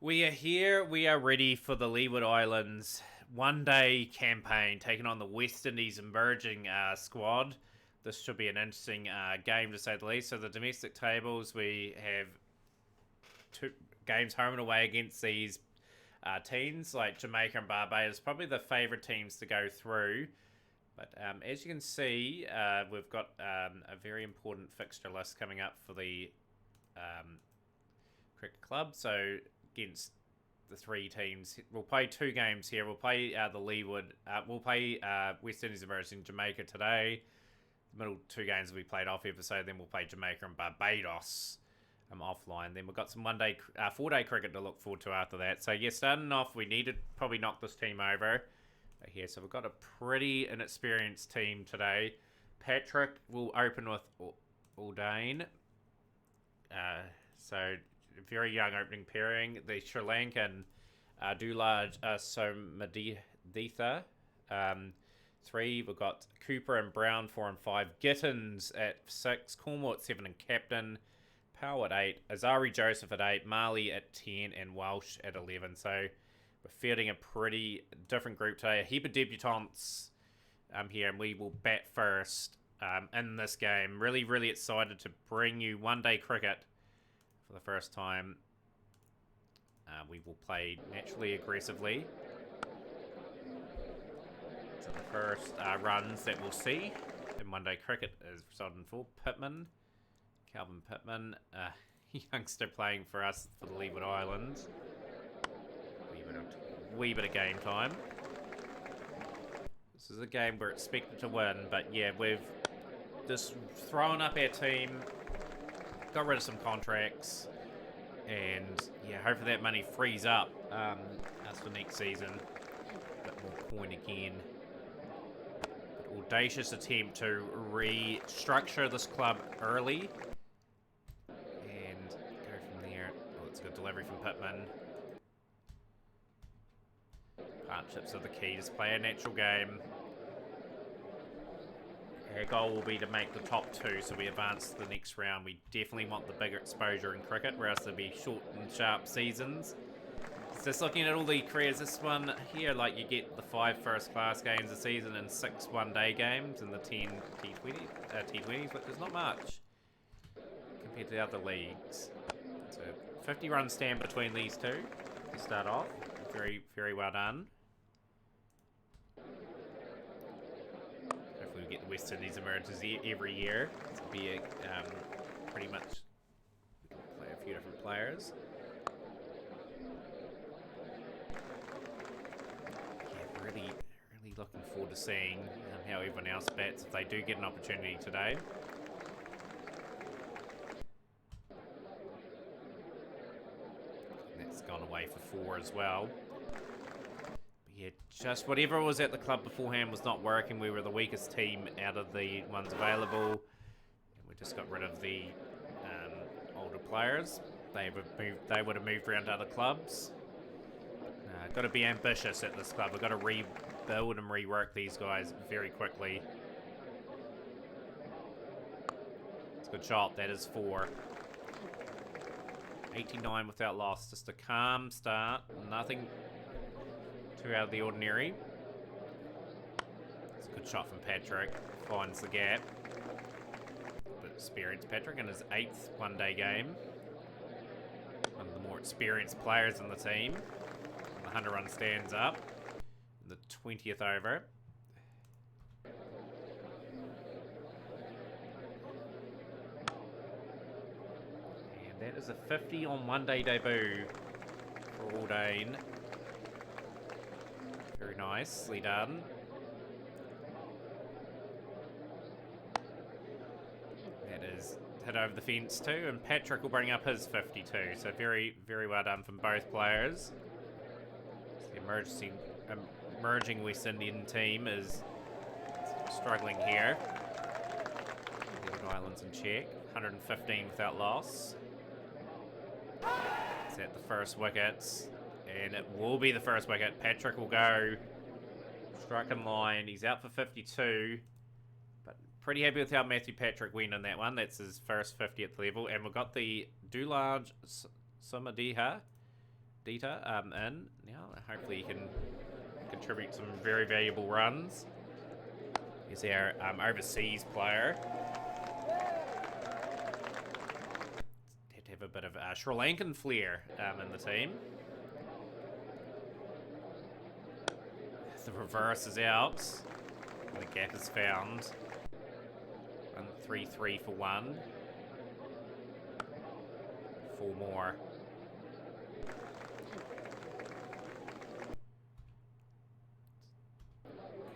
We are here. We are ready for the Leeward Islands one-day campaign, taking on the West Indies emerging squad. This should be an interesting game, to say the least. So the domestic tables, we have two games home and away against these teams like Jamaica and Barbados. Probably the favourite teams to go through. But as you can see, we've got a very important fixture list coming up for the cricket club. So against the three teams, we'll play two games here. We'll play the Leeward. We'll play West Indies versus Jamaica today. The middle two games will be played off episode. Then we'll play Jamaica and Barbados offline. Then we've got some 4-day cricket to look forward to after that. So yeah, starting off, we need to probably knock this team over here. So we've got a pretty inexperienced team today. Patrick will open with Aldane. So very young opening pairing. The Sri Lankan Leeward Somaditha. 3, we've got Cooper and Brown 4 and 5. Gittins at 6. Cornwall at 7 and captain. Powell at 8. Azari Joseph at 8. Marley at 10 and Walsh at 11. So we're fielding a pretty different group today. A heap of debutants here, and we will bat first in this game. Really, really excited to bring you one-day cricket for the first time. We will play naturally aggressively. So the first runs that we'll see in one-day cricket is resulting for Calvin Pittman, youngster playing for us for the Leeward Islands. Wee bit of game time. This is a game we're expected to win, but yeah, we've just thrown up our team, got rid of some contracts, and yeah, hopefully that money frees up as for next season. A bit more coin again. But audacious attempt to restructure this club early and go from there. Oh, it's a good delivery from Pittman. Partnerships are the key. Just play a natural game. Our goal will be to make the top 2, so we advance to the next round. We definitely want the bigger exposure in cricket, whereas there'll be short and sharp seasons. Just looking at all the careers, this one here, like you get the 5 first-class games a season and 6 one-day games and the 10 T20s, which is not much compared to the other leagues. So 50 runs stand between these two to start off. Very, very well done. Hopefully we get the West Indies emerges every year. This will be pretty much, we can play a few different players. Yeah, really, really looking forward to seeing how everyone else bats if they do get an opportunity today. And that's gone away for 4 as well. Yeah, just whatever was at the club beforehand was not working. We were the weakest team out of the ones available. And we just got rid of the older players. They would have moved around to other clubs. Got to be ambitious at this club. We've got to rebuild and rework these guys very quickly. It's a good shot. That is 4. 89 without loss. Just a calm start. Nothing too out of the ordinary. It's a good shot from Patrick. Finds the gap. But experienced Patrick in his 8th one-day game. One of the more experienced players in the team. And the 100-run stands up. In the 20th over. And that is a 50 on one-day debut for Aldane. Very nicely done. That is hit over the fence too, and Patrick will bring up his 52. So very, very well done from both players. The emerging West Indian team is struggling here. Leeward Islands in check. 115 without loss. It's at the first wickets. And it will be the first wicket. Patrick will go striking line. He's out for 52. But pretty happy with how Matthew Patrick went in that one. That's his first 50th level. And we've got the Leeward Somaditha Dieter in now. Hopefully he can contribute some very valuable runs. He's our overseas player. Had to have a bit of Sri Lankan flair in the team. The reverse is out. And the gap is found. 1-3-3 for one. 4 more.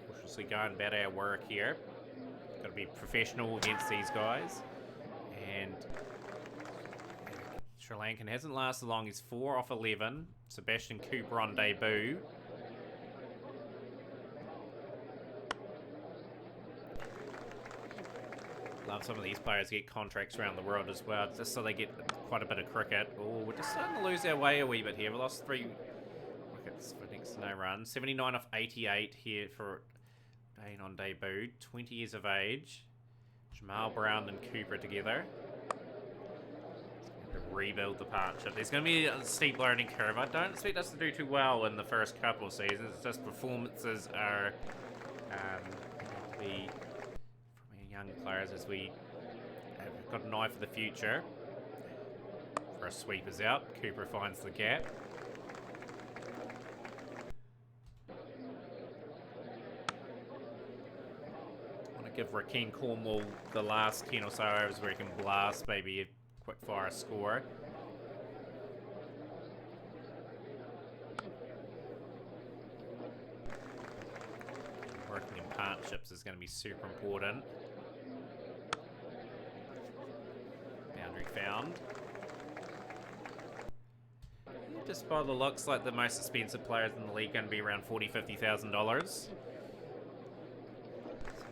Cautiously going about our work here. Got to be professional against these guys. And Sri Lankan hasn't lasted long. He's 4 off 11. Sebastian Cooper on debut. Love some of these players get contracts around the world as well, just so they get quite a bit of cricket. Oh, we're just starting to lose our way a wee bit here. We lost 3 wickets for next to no run. 79 off 88 here for Dane on debut. 20 years of age. Jamal Brown and Cooper together. To rebuild the partnership. There's going to be a steep learning curve. I don't expect us to do too well in the first couple of seasons. It's just performances are to be young players as we have got an eye for the future. First sweep is out. Cooper finds the gap. I want to give Rakeen Cornwall the last 10 or so overs where he can blast maybe a quick fire score. Working in partnerships is going to be super important. Boundary found. Just by the looks, like the most expensive players in the league going to be around $40,000-$50,000.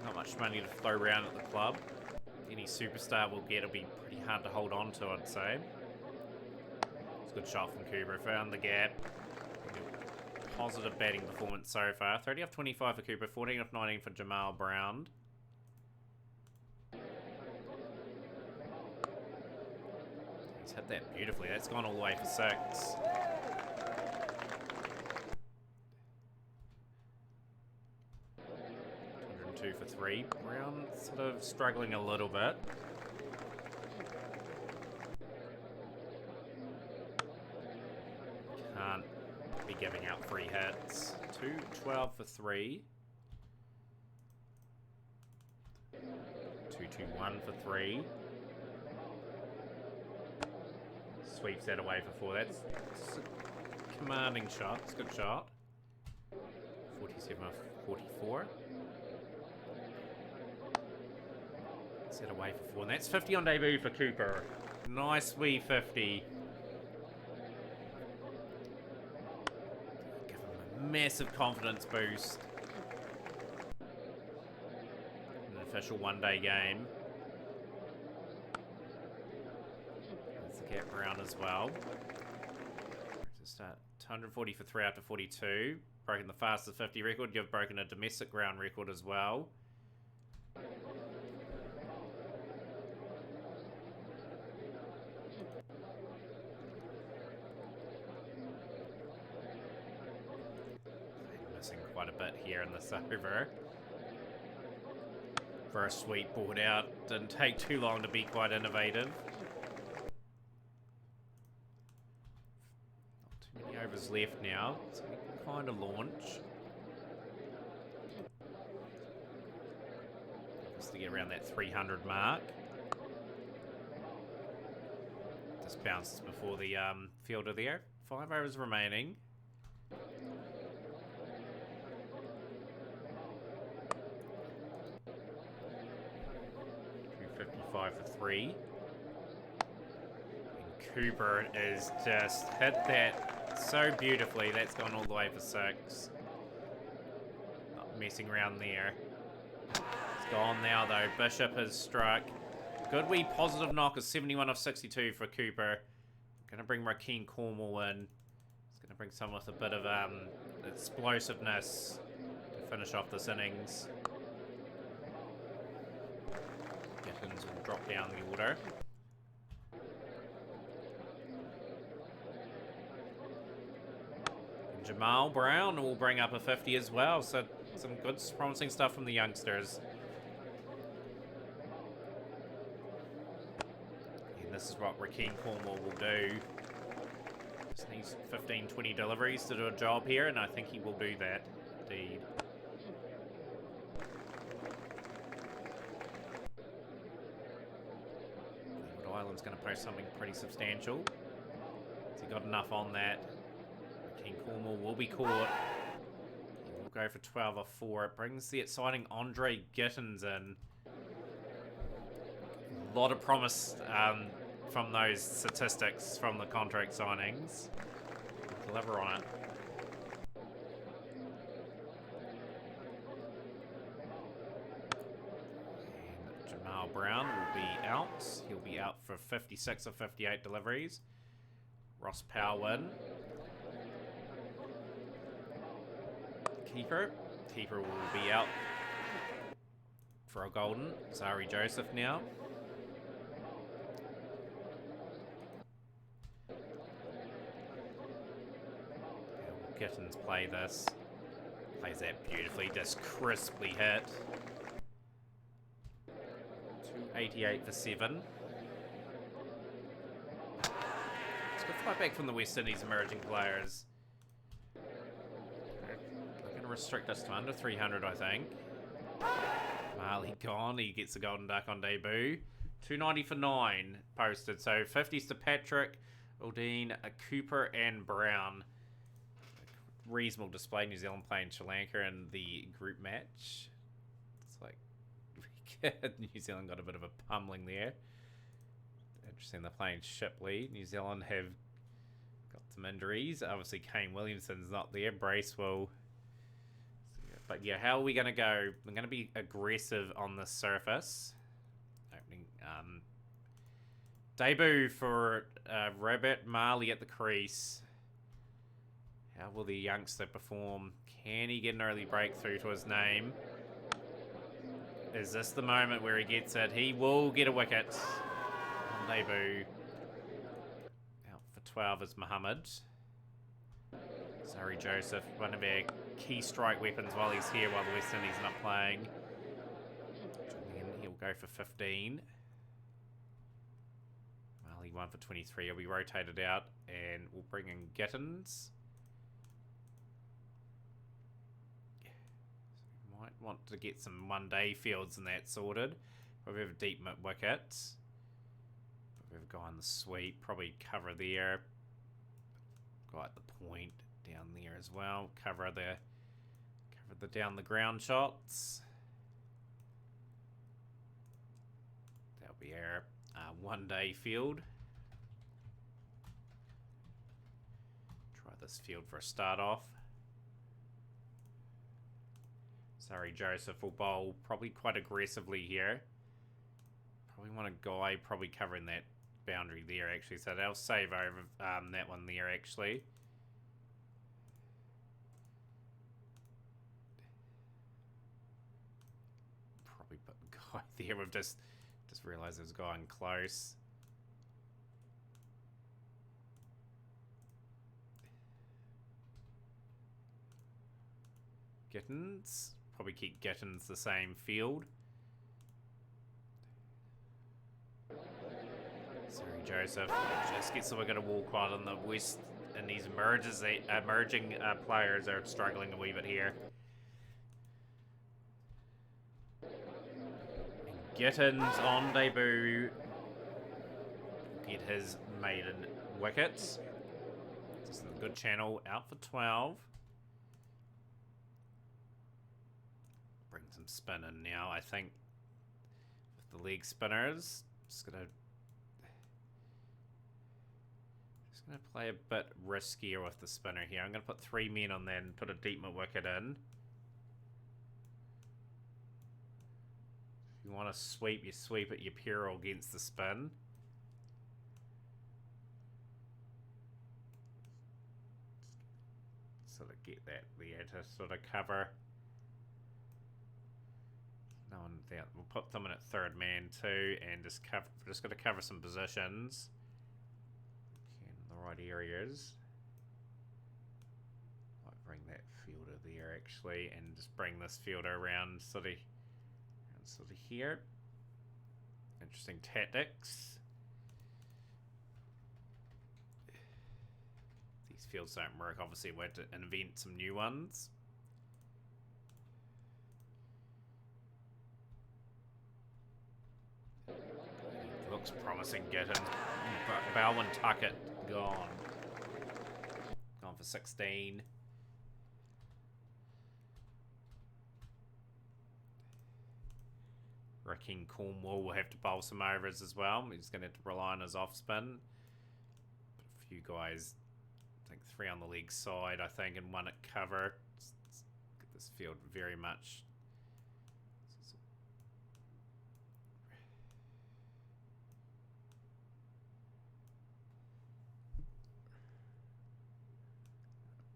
Not much money to throw around at the club. Any superstar we'll get will be pretty hard to hold on to, I'd say. It's a good shot from Cooper. Found the gap. Positive batting performance so far. 30 off 25 for Cooper. 14 off 19 for Jamal Brown. He's hit that beautifully. That's gone all the way for 6. 102 for 3. Brown sort of struggling a little bit. Can't be giving out free hits. 2-12 for 3. 2-2-1 for 3. Sweeps that away for 4. That's a commanding shot. It's a good shot. 47 off 44. Set away for 4. And that's 50 on debut for Cooper. Nice wee 50. Give him a massive confidence boost. An official one-day game. There's the Cat Brown as well. To start 240 for 3 after 42. Broken the fastest 50 record. You've broken a domestic ground record as well. Missing quite a bit here in this over. For a sweep ball out. Didn't take too long to be quite innovative. Not too many overs left now, so we can kind of launch. Just to get around that 300 mark. Just bounces before the fielder there. 5 overs remaining. $255 for 3. And Cooper is just hit that so beautifully. That's gone all the way for 6. Not messing around there. It's gone now though. Bishop has struck. Good wee positive knock of 71 off 62 for Cooper. Going to bring Rakeen Cornwall in. It's going to bring someone with a bit of explosiveness to finish off this innings. Gittins will drop down the order. Jamal Brown will bring up a 50 as well. So some good, promising stuff from the youngsters. And this is what Rakeem Cornwall will do. Just needs 15, 20 deliveries to do a job here, and I think he will do that, indeed. Leeward Island's going to post something pretty substantial. Has he got enough on that? King Cornwall will be caught. He will go for 12 off 4. It brings the exciting Andre Gittins in. A lot of promise from those statistics from the contract signings. Deliver on it. And Jamal Brown will be out. He'll be out for 56 of 58 deliveries. Ross Powerwin. Keeper will be out for a golden. Zari Joseph now. Gittins play this. Plays that beautifully, just crisply hit. 288 for 7. It's good fight back from the West Indies emerging players. They're going to restrict us to under 300, I think. Marley gone. He gets a golden duck on debut. 290 for 9 posted. So 50s to Patrick, Aldine, Cooper, and Brown. Reasonable display. New Zealand playing Sri Lanka in the group match. It's like New Zealand got a bit of a pummeling there. Interesting, they're playing Shipley. New Zealand have got some injuries. Obviously, Kane Williamson's not there. Bracewell. But yeah, how are we going to go? We're going to be aggressive on the surface. Opening debut for Robert Marley at the crease. How will the youngster perform? Can he get an early breakthrough to his name? Is this the moment where he gets it? He will get a wicket on debut. Out for 12 is Muhammad. Zari Joseph, one of our key strike weapons while he's here, while the West Indies not playing. And he'll go for 15. Marley 1 for 23. He'll be rotated out, and we'll bring in Gittins. Might want to get some one-day fields and that sorted. Probably have a deep mid wicket. Probably have a guy on the sweep. Probably cover there. Guy at the point down there as well. Cover the down the ground shots. That'll be our one-day field. Try this field for a start off. Sorry, Joseph will bowl probably quite aggressively here. Probably want a guy probably covering that boundary there, actually. So they'll save over that one there, actually. Probably put the guy there. We've just realised there's a guy in close. Gittins. Probably keep Gittins the same field. Sorry, Joseph. Just gets the wicket of Walcott in the West Indies emerging players are struggling a wee bit here. And Gittins on debut. Get his maiden wickets. Just in a good channel. Out for 12. Bring some spin in now, I think. With the leg spinners. Just gonna play a bit riskier with the spinner here. I'm gonna put 3 men on that and put a deep mid wicket in. If you want to sweep, you sweep at your peril against the spin. Sort of get that there to sort of cover. No one there. We'll put them in at third man too, and just going to cover some positions in the right areas. there actually, and just bring this fielder around sort of here. Interesting tactics. These fields don't work. Obviously, we have to invent some new ones. Looks promising, Gittins. Bowen Tuckett gone. Gone for 16. Raheem Cornwall will have to bowl some overs as well. He's going to have to rely on his off spin. But a few guys, I think 3 on the leg side, I think, and 1 at cover. Get this field very much.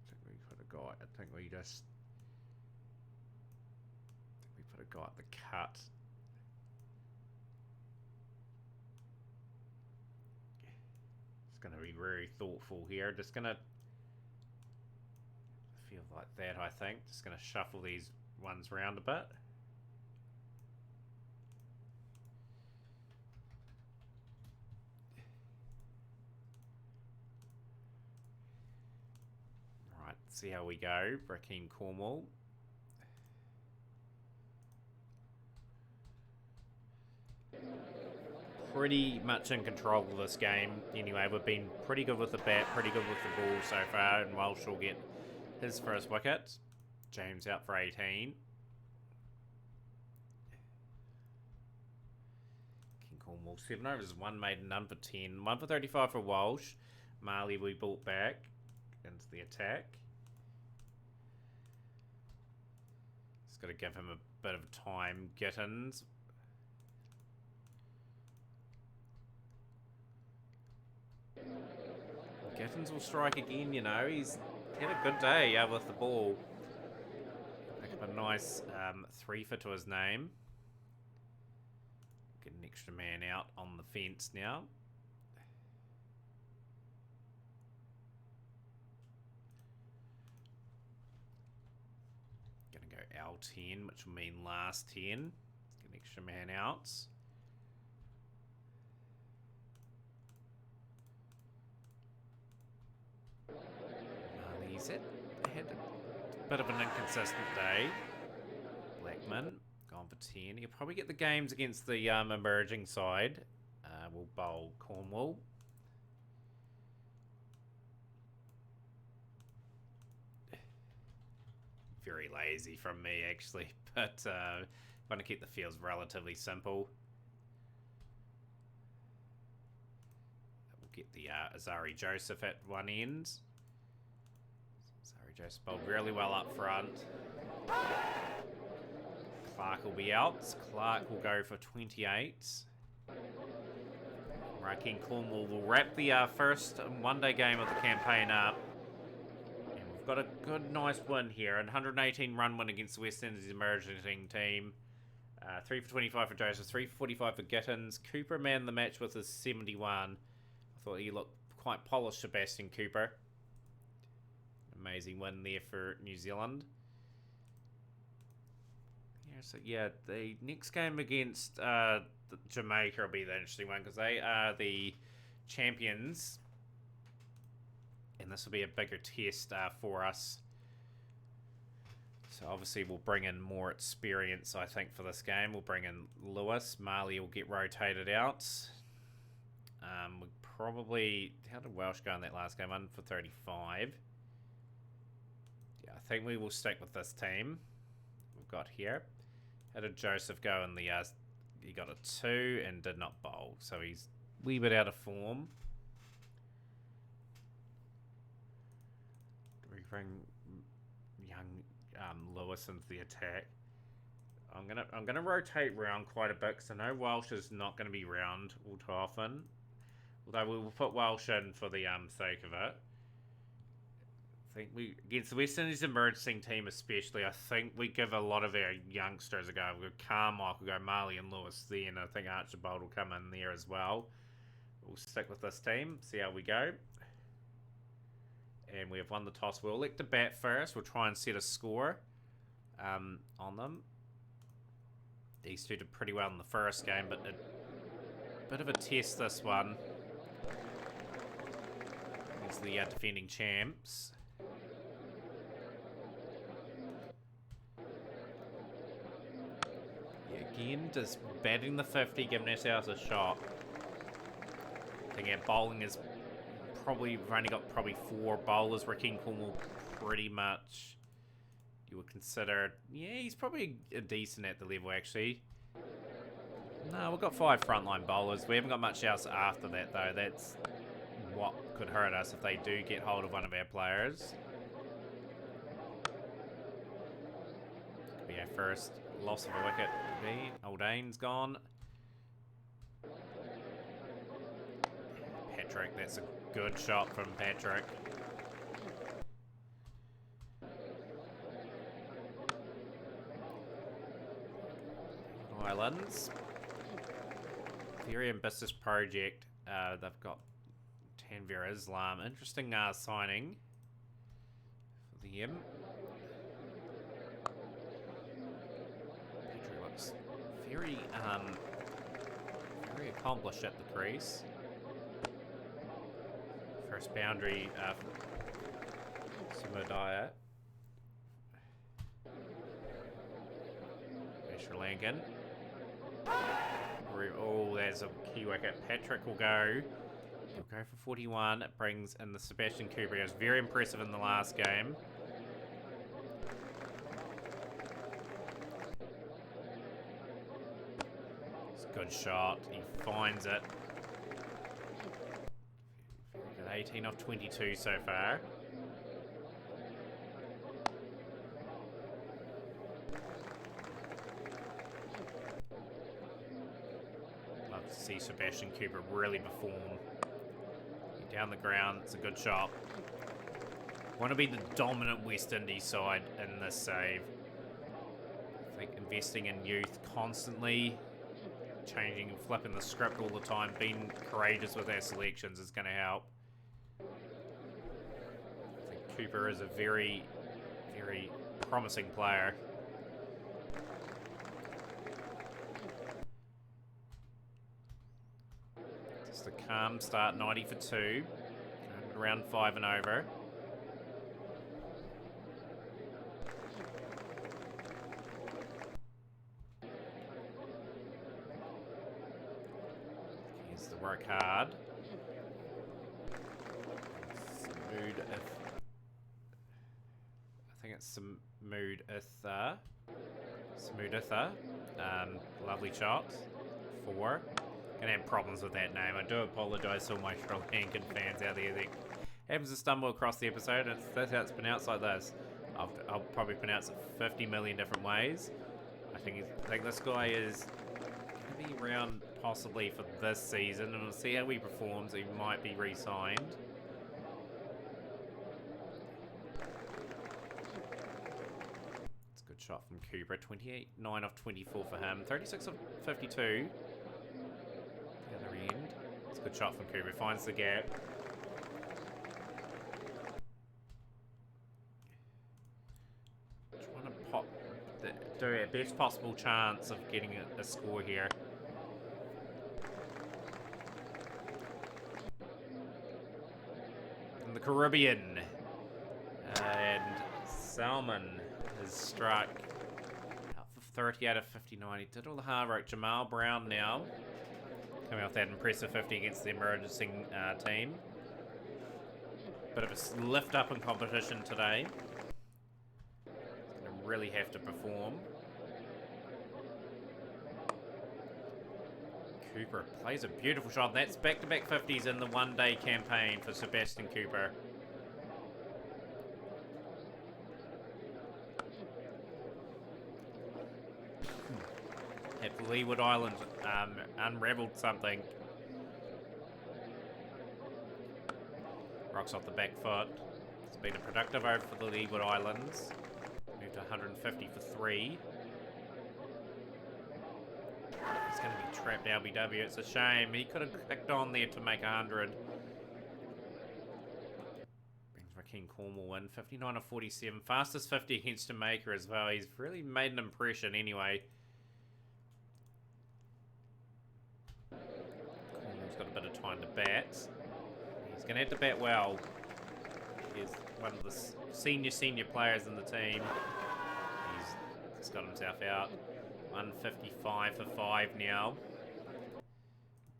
I think we put a guy at the cut. It's going to be very thoughtful here. Just going to feel like that, I think. Just going to shuffle these ones around a bit. Right, see how we go. Raheem Cornwall. Pretty much in control of this game. Anyway, we've been pretty good with the bat, pretty good with the ball so far, and Welsh will get his first wicket. James out for 18. King Cornwall, 7 overs, 1 maiden, none for 10. 1 for 35 for Walsh. Marley we brought back into the attack. Just got to give him a bit of time. Gittins. Gittins will strike again, you know. He's had a good day with the ball. Pick up a nice 3-for to his name. Get an extra man out on the fence now. Gonna go L10, which will mean last 10. Get an extra man out. He's had a bit of an inconsistent day. Blackman, gone for 10. He'll probably get the games against the emerging side. We'll bowl Cornwall. Very lazy from me, actually, but want to keep the fields relatively simple. We'll get the Azari Joseph at one end. Joseph bowled really well up front. Clark will be out. Clark will go for 28. Raheem Cornwall will wrap the first one-day game of the campaign up. And we've got a good, nice win here. A 118-run win against the West Indies emerging team. 3 for 25 for Joseph, 3 for 45 for Gittins. Cooper manned the match with his 71. I thought he looked quite polished, Sebastian Cooper. Amazing win there for New Zealand. Yeah, so yeah, the next game against Jamaica will be the interesting one because they are the champions, and this will be a bigger test for us. So obviously we'll bring in more experience, I think, for this game. We'll bring in Lewis. Marley will get rotated out. We probably... How did Welsh go in that last game? 1 for 35. I think we will stick with this team we've got here. How did Joseph go in the... he got a 2 and did not bowl, so he's a wee bit out of form. Do we bring young Lewis into the attack? I'm gonna rotate round quite a bit because I know Welsh is not going to be round all too often. Although we will put Welsh in for the sake of it. I think we, against the West Indies emerging team especially, I think we give a lot of our youngsters a go. We've got Carmichael, we'll go Marley and Lewis then. I think Archibald will come in there as well. We'll stick with this team, see how we go. and we have won the toss. We'll elect to bat first. We'll try and set a score on them. These two did pretty well in the first game, but a bit of a test this one. Against the defending champs. Yeah, again, just batting the 50, giving ourselves a shot. I think our bowling is probably, we've only got probably 4 bowlers. Raheem Cornwall pretty much, you would consider, yeah, he's probably a decent at the level actually. No, we've got 5 frontline bowlers. We haven't got much else after that though. That's what could hurt us if they do get hold of one of our players. Could be our first loss of a wicket. Aldane's gone. Patrick, that's a good shot from Patrick. Islands. Very ambitious project. They've got Tanvir Islam. Interesting signing for them. Patrick looks very very accomplished at the crease. First boundary Sumodaya. Sri Lankan. Oh, there's a key wicket. Patrick will go. He'll go for 41. It brings in the Sebastian Cooper. He was very impressive in the last game. It's a good shot. He finds it. 18 off 22 so far. Love to see Sebastian Cooper really perform. Down the ground, it's a good shot. Want to be the dominant West Indies side in this save. I think investing in youth constantly, changing and flipping the script all the time, being courageous with our selections is going to help. I think Cooper is a very, very promising player. Just a calm start, 90 for 2. Around 5 and over. Here's the work hard. Mood if I think it's Smoothitha. Lovely shot. 4. Gonna have problems with that name. I do apologise to all my Sri Lankan fans out there that happens to stumble across the episode. That's how it's pronounced like this. I'll probably pronounce it 50 million different ways. I think this guy is going to be around possibly for this season, and we'll see how he performs. He might be re-signed. It's a good shot from Cooper. 29 off 24 for him. 36 off 52. The other end. It's a good shot from Cooper. Finds the gap. Do our best possible chance of getting a score here. In the Caribbean. And Salmon has struck out for 30 out of 59. He did all the hard work. Jamal Brown now coming off that impressive 50 against the emerging team. Bit of a lift up in competition today. Really have to perform. Cooper plays a beautiful shot. That's back-to-back 50s in the one-day campaign for Sebastian Cooper. Have Leeward Island unravelled something. Rocks off the back foot. It's been a productive over for the Leeward Islands. Moved to 150 for 3. He's going to be trapped LBW. It's a shame. He could have clicked on there to make 100. Brings Raheem Cornwall win. 59 of 47. Fastest 50 against Jamaica as well. He's really made an impression anyway. Cornwall's got a bit of time to bat. He's going to have to bat well. He's one of the senior players in the team. He's got himself out. 155 for 5 now.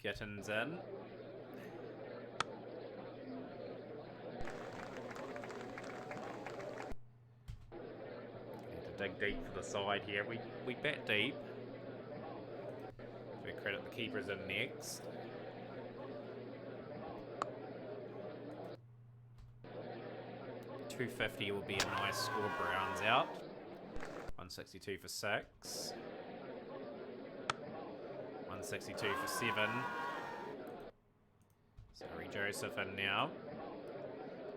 Gittins in. Need to dig deep for the side here. We bat deep. We credit the keepers in next. .250 will be a nice score. Brown's out. 162 for 6. 162 for 7. Sorry, Joseph in now.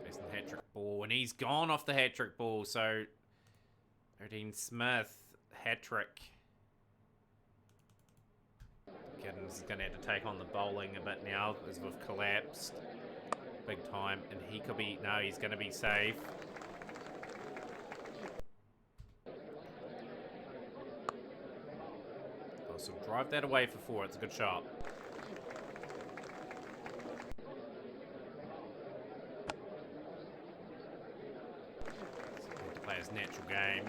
Facing the hat-trick ball, and he's gone off the hat-trick ball, so Odin Smith, hat-trick. Giddens is going to have to take on the bowling a bit now, as we've collapsed big time, and he could be, no, he's going to be safe. So drive that away for 4. It's a good shot. So play his natural game.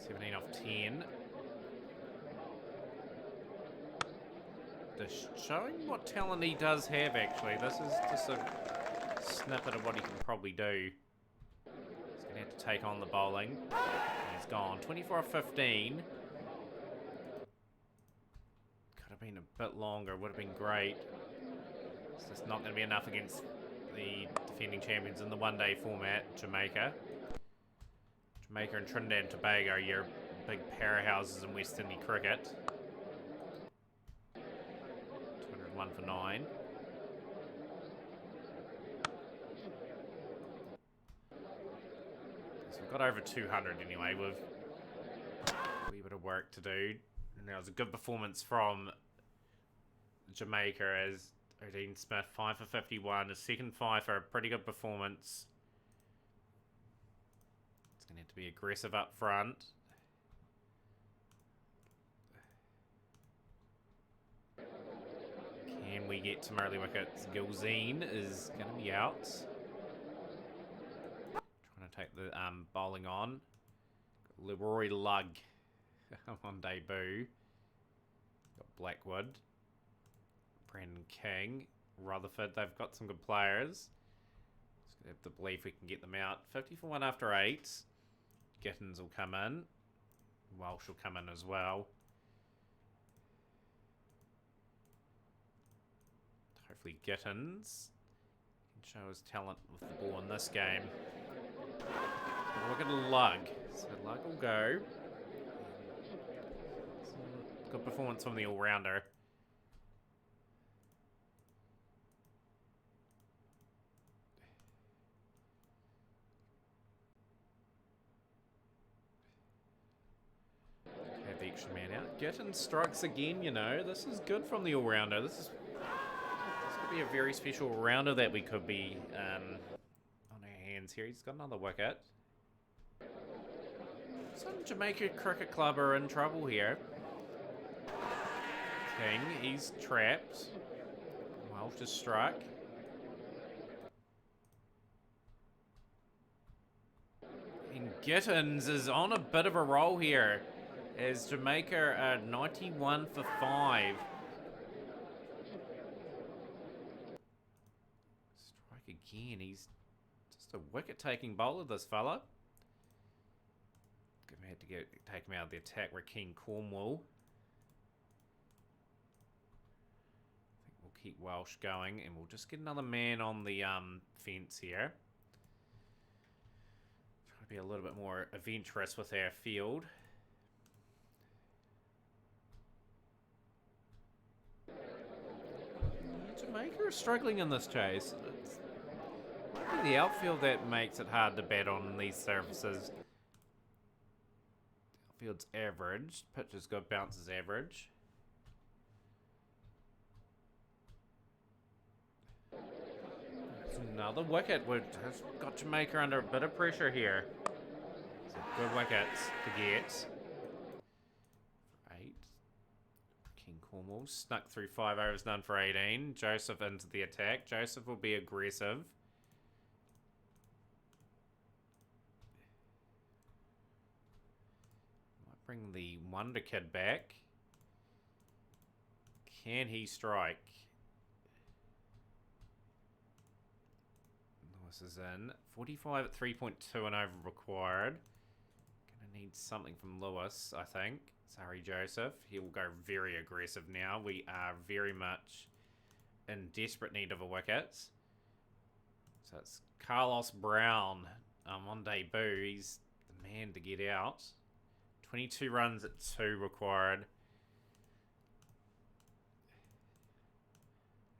17 off 10. Just showing what talent he does have, actually. This is just a snippet of what he can probably do. He's going to have to take on the bowling. He's gone. 24 off 15. Been a bit longer, would have been great. It's just not going to be enough against the defending champions in the one-day format, Jamaica. Jamaica and Trinidad and Tobago are your big powerhouses in West Indies cricket. 201 for 9. So we've got over 200 anyway. We've a wee bit of work to do. And that was a good performance from Jamaica as Odin Smith, 5 for 51. His second 5 for a pretty good performance. It's going to have to be aggressive up front. Can we get some early wickets? Gilzine is going to be out. Trying to take the bowling on. Leroy Lugg on debut. Got Blackwood. Brandon King. Rutherford. They've got some good players. Just gonna have to believe we can get them out. 50 for 1 after 8. Gittins will come in. Welsh will come in as well. Hopefully Gittins can show his talent with the ball in this game. Look at Lugg. So Lugg will go. Good performance from the all-rounder. Have the extra man out. Gittins strikes again, you know. This is good from the all-rounder. This could be a very special rounder that we could be on our hands here. He's got another wicket. Some Jamaica Cricket Club are in trouble here. King, he's trapped. Welsh just struck. And Gittins is on a bit of a roll here as Jamaica are 91 for 5. Strike again. He's just a wicket-taking bowler, this fella. Gonna have to take him out of the attack. Raheem Cornwall. I think we'll keep Welsh going, and we'll just get another man on the fence here. Try to be a little bit more adventurous with our field. Jamaica are struggling in this chase. It's might be the outfield that makes it hard to bat on these surfaces. Outfield's average. Pitch is good. Bounce is average. Another wicket. We've got Jamaica under a bit of pressure here. So good wickets to get. 8. King Cornwall snuck through 5 overs, none for 18. Joseph into the attack. Joseph will be aggressive. Might bring the Wonder Kid back. Can he strike? Lewis is in. 45 at 3.2 and over required. Gonna need something from Lewis, I think. Sorry, Joseph. He will go very aggressive now. We are very much in desperate need of a wicket. So it's Carlos Brown on debut. He's the man to get out. 22 runs at 2 required.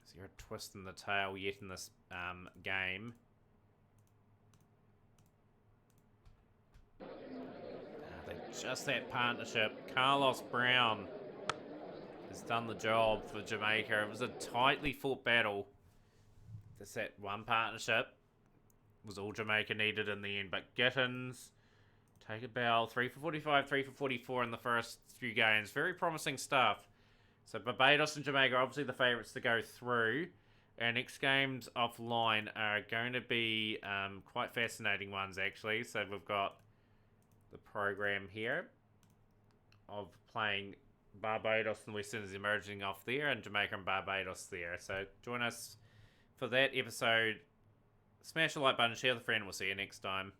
Is there a twist in the tail yet in this game? Just that partnership. Carlos Brown has done the job for Jamaica. It was a tightly fought battle. Just that one partnership was all Jamaica needed in the end. But Gittins, take a bow. 3 for 45, 3 for 44 in the first few games. Very promising stuff. So Barbados and Jamaica are obviously the favourites to go through. Our next games offline are going to be quite fascinating ones, actually. So we've got the program here of playing Barbados and West Indies emerging off there, and Jamaica and Barbados there. So join us for that episode. Smash the like button, share with a friend. We'll see you next time.